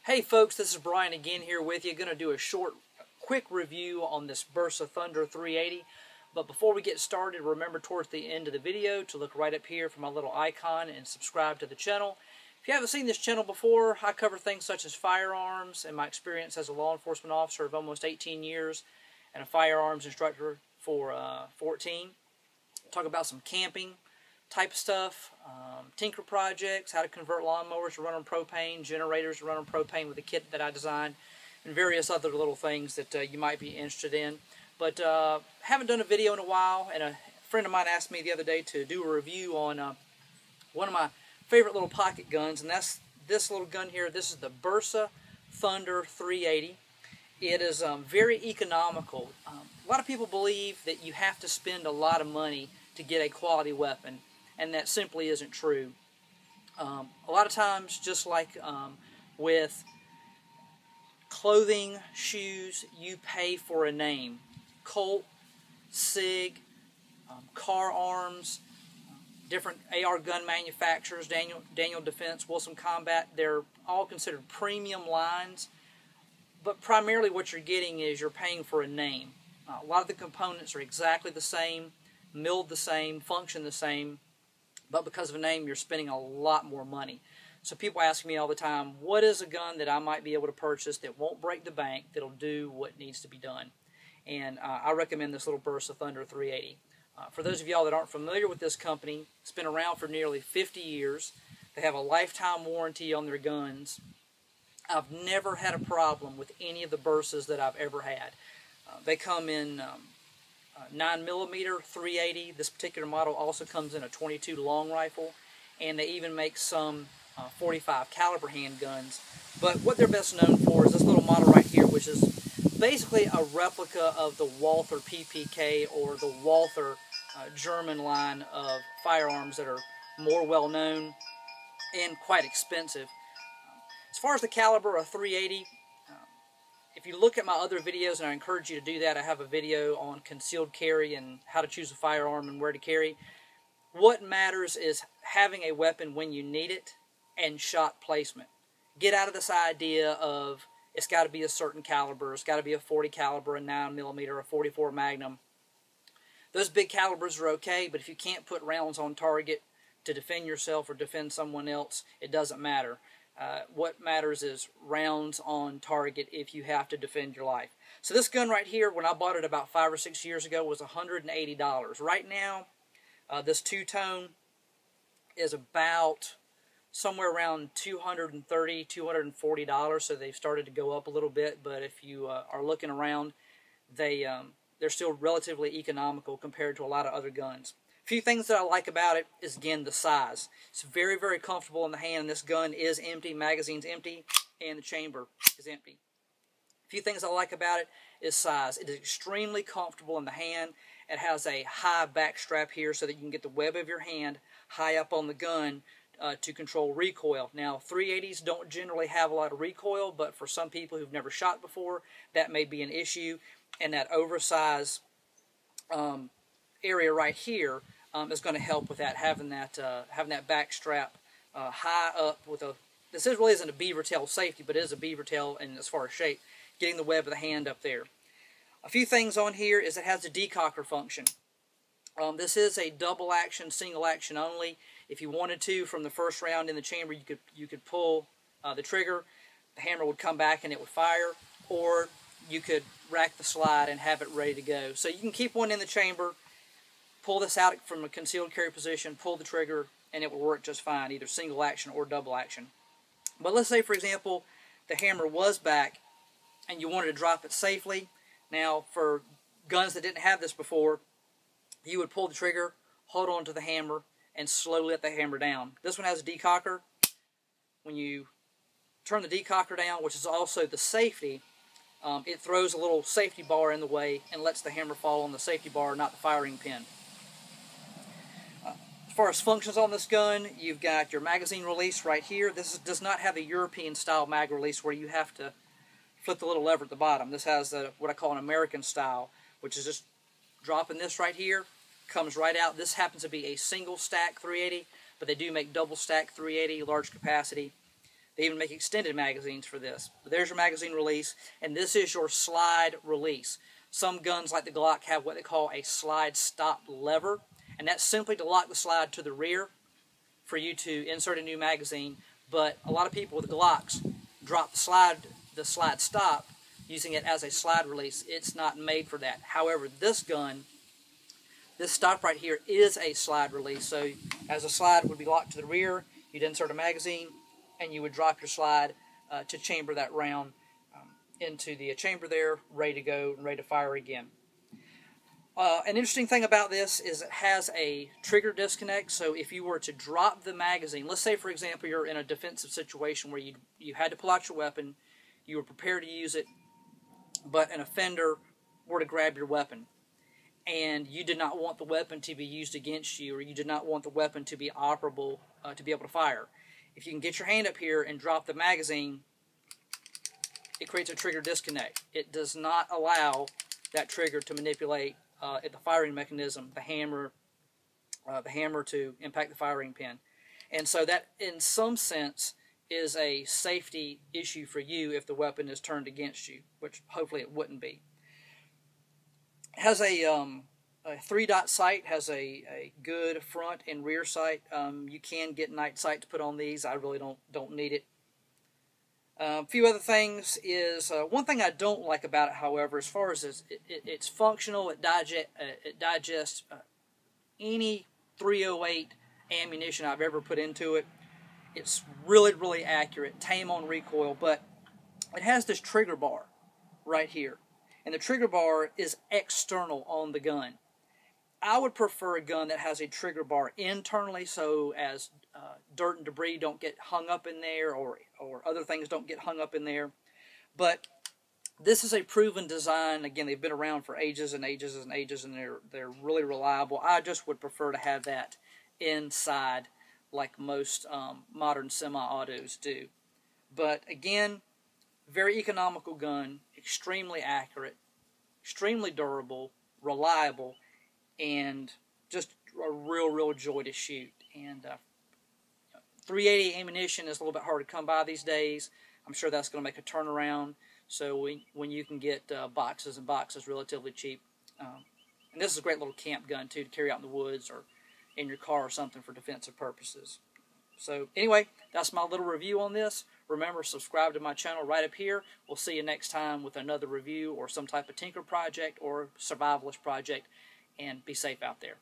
Hey folks, this is Brian again here with you. Going to do a quick review on this Bersa Thunder 380. But before we get started, remember towards the end of the video to look right up here for my little icon and subscribe to the channel. If you haven't seen this channel before, I cover things such as firearms and my experience as a law enforcement officer of almost 18 years and a firearms instructor for 14. Talk about some camping type of stuff, tinker projects, how to convert lawnmowers to run on propane, generators to run on propane with a kit that I designed, and various other little things that you might be interested in. But haven't done a video in a while, and a friend of mine asked me the other day to do a review on one of my favorite little pocket guns, and that's this little gun here. This is the Bersa Thunder 380. It is very economical. A lot of people believe that you have to spend a lot of money to get a quality weapon, and that simply isn't true. A lot of times, just like with clothing, shoes, you pay for a name. Colt, SIG, Car Arms, different AR gun manufacturers, Daniel Defense, Wilson Combat, they're all considered premium lines, but primarily what you're getting is you're paying for a name. A lot of the components are exactly the same, milled the same, function the same, but because of a name, you're spending a lot more money. So people ask me all the time, what is a gun that I might be able to purchase that won't break the bank, that'll do what needs to be done? And I recommend this little Bersa Thunder 380. For those of y'all that aren't familiar with this company, it's been around for nearly 50 years. They have a lifetime warranty on their guns. I've never had a problem with any of the Bersas that I've ever had. They come in 9mm 380. This particular model also comes in a 22 long rifle, and they even make some 45 caliber handguns. But what they're best known for is this little model right here, which is basically a replica of the Walther PPK or the Walther German line of firearms that are more well known and quite expensive. As far as the caliber of 380, if you look at my other videos, and I encourage you to do that, I have a video on concealed carry and how to choose a firearm and where to carry. What matters is having a weapon when you need it and shot placement. Get out of this idea of it's got to be a certain caliber, it's got to be a 40 caliber, a 9mm, a 44 Magnum. Those big calibers are okay, but if you can't put rounds on target to defend yourself or defend someone else, it doesn't matter. What matters is rounds on target if you have to defend your life. So this gun right here, when I bought it about 5 or 6 years ago, was $180. Right now, this two-tone is about somewhere around $230, $240, so they've started to go up a little bit, but if you are looking around, they're still relatively economical compared to a lot of other guns. A few things that I like about it is, again, the size. It's very, very comfortable in the hand, and this gun is empty, magazine's empty, and the chamber is empty. A few things I like about it is size. It is extremely comfortable in the hand. It has a high back strap here so that you can get the web of your hand high up on the gun to control recoil. Now, 380s don't generally have a lot of recoil, but for some people who've never shot before, that may be an issue, and that oversized area right here is going to help with that, having that back strap high up with a, this really isn't a beaver tail safety, but it is a beaver tail in as far as shape, getting the web of the hand up there. A few things on here is it has a decocker function. This is a double action, single action only. If you wanted to, from the first round in the chamber, you could pull the trigger, the hammer would come back and it would fire, or you could rack the slide and have it ready to go. So you can keep one in the chamber, pull this out from a concealed carry position, pull the trigger, and it will work just fine, either single action or double action. But let's say, for example, the hammer was back and you wanted to drop it safely. Now, for guns that didn't have this before, you would pull the trigger, hold on to the hammer, and slowly let the hammer down. This one has a decocker. When you turn the decocker down, which is also the safety, it throws a little safety bar in the way and lets the hammer fall on the safety bar, not the firing pin. As far as functions on this gun, you've got your magazine release right here. This does not have a European style mag release where you have to flip the little lever at the bottom. This has what I call an American style, which is just dropping this right here, comes right out. This happens to be a single stack 380, but they do make double stack 380, large capacity. They even make extended magazines for this. But there's your magazine release, and this is your slide release. Some guns like the Glock have what they call a slide stop lever, and that's simply to lock the slide to the rear for you to insert a new magazine. But a lot of people with the Glocks drop the slide stop using it as a slide release. It's not made for that. However, this gun, this stop right here is a slide release. So as a slide would be locked to the rear, you'd insert a magazine and you would drop your slide to chamber that round into the chamber there, ready to go and ready to fire again. An interesting thing about this is it has a trigger disconnect. So if you were to drop the magazine, let's say for example you're in a defensive situation where you had to pull out your weapon, you were prepared to use it, but an offender were to grab your weapon, and you did not want the weapon to be used against you, or you did not want the weapon to be operable to be able to fire. If you can get your hand up here and drop the magazine, it creates a trigger disconnect. It does not allow that trigger to manipulate the firing mechanism, the hammer to impact the firing pin. And so that, in some sense, is a safety issue for you if the weapon is turned against you, which hopefully it wouldn't be. It has a 3-dot sight, has a good front and rear sight. You can get night sight to put on these. I really don't need it. A few other things is, one thing I don't like about it, however, as far as it's functional, it digests any .308 ammunition I've ever put into it. It's really, really accurate, tame on recoil, but it has this trigger bar right here. And the trigger bar is external on the gun. I would prefer a gun that has a trigger bar internally, so as dirt and debris don't get hung up in there, or other things don't get hung up in there. But this is a proven design. Again, they've been around for ages and ages and ages, and they're really reliable. I just would prefer to have that inside, like most modern semi-autos do. But again, very economical gun, extremely accurate, extremely durable, reliable, and just a real joy to shoot. And 380 ammunition is a little bit hard to come by these days. I'm sure that's going to make a turnaround. So when you can get boxes and boxes relatively cheap. And this is a great little camp gun too, to carry out in the woods or in your car or something for defensive purposes. So anyway, that's my little review on this. Remember, subscribe to my channel right up here. We'll see you next time with another review or some type of tinker project or survivalist project. And be safe out there.